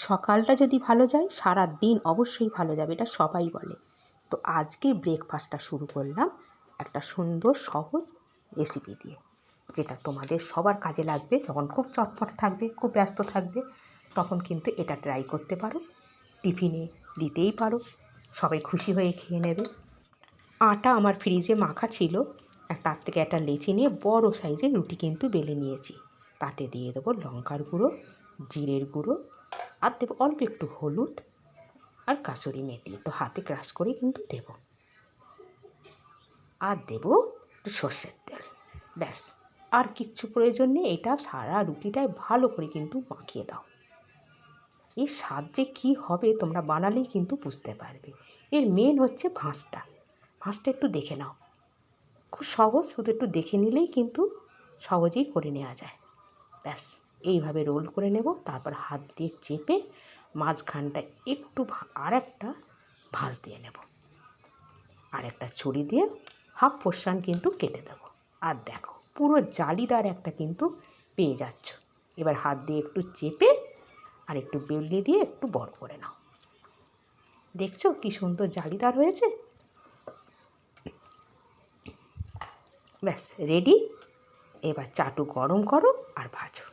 সকালটা যদি ভালো যায় সারা দিন অবশ্যই ভালো যাবে, এটা সবাই বলে। তো আজকে ব্রেকফাস্টটা শুরু করলাম একটা সুন্দর সহজ রেসিপি দিয়ে, যেটা তোমাদের সবার কাজে লাগবে। যখন খুব চটপট থাকবে, খুব ব্যস্ত থাকবে, তখন কিন্তু এটা ট্রাই করতে পারো। টিফিনে দিতেই পারো, সবাই খুশি হয়ে খেয়ে নেবে। আটা আমার ফ্রিজে মাখা ছিল, আর তার থেকে একটা লেচি নিয়ে বড় সাইজের রুটি কিন্তু বেলে নিয়েছি। তাতে দিয়ে দেবো লঙ্কার গুঁড়ো, জিরের গুঁড়ো, আর দেবো অল্প একটু হলুদ আর কাসুরি মেথি, একটু হাতে ক্রাশ করে কিন্তু দেব। আর দেবো একটু সর্ষের তেল, ব্যাস। আর কিচ্ছু প্রয়োজন নেই। এটা সারা রুটিটায় ভালো করে কিন্তু মাখিয়ে দাও। এর স্বাদ যে কী হবে তোমরা বানালেই কিন্তু বুঝতে পারবে। এর মেন হচ্ছে ভাঁজটা। ভাঁজটা একটু দেখে নাও, খুব সহজ, শুধু একটু দেখে নিলেই কিন্তু সহজেই করে নেওয়া যায়। ব্যাস, এইভাবে রোল করে নেব। তারপর হাত দিয়ে চেপে মাঝখানটা একটু আর একটা ভাঁজ দিয়ে নেব, আর একটা ছুরি দিয়ে হাফ পোর্শন কিন্তু কেটে দেবো। আর দেখো, পুরো জালিদার একটা কিন্তু পেয়ে যাচ্ছ। এবার হাত দিয়ে একটু চেপে আর একটু বেলনি দিয়ে একটু বড় করে নাও। দেখছো কি সুন্দর জালিদার হয়েছে? ব্যাস রেডি। এবার চাটু গরম করো আর ভাজো।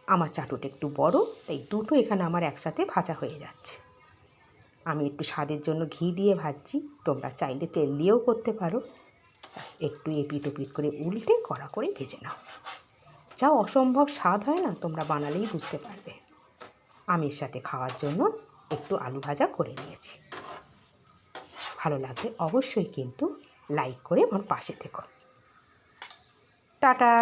আমার চাটুটা একটু বড়, তাই দুটো এখানে আমার একসাথে ভাজা হয়ে যাচ্ছে। আমি একটু স্বাদের জন্য ঘি দিয়ে ভাজছি, তোমরা চাইলে তেল দিয়েও করতে পারো। ব্যাস একটু এপিট ওপিট করে উল্টে কড়া করে ভেজে নাও। যা অসম্ভব স্বাদ হয় না, তোমরা বানালেই বুঝতে পারবে। আমি এর সাথে খাওয়ার জন্য একটু আলু ভাজা করে নিয়েছি। ভালো লাগলে অবশ্যই কিন্তু লাইক করে আমার পাশে থেকো। টাটা।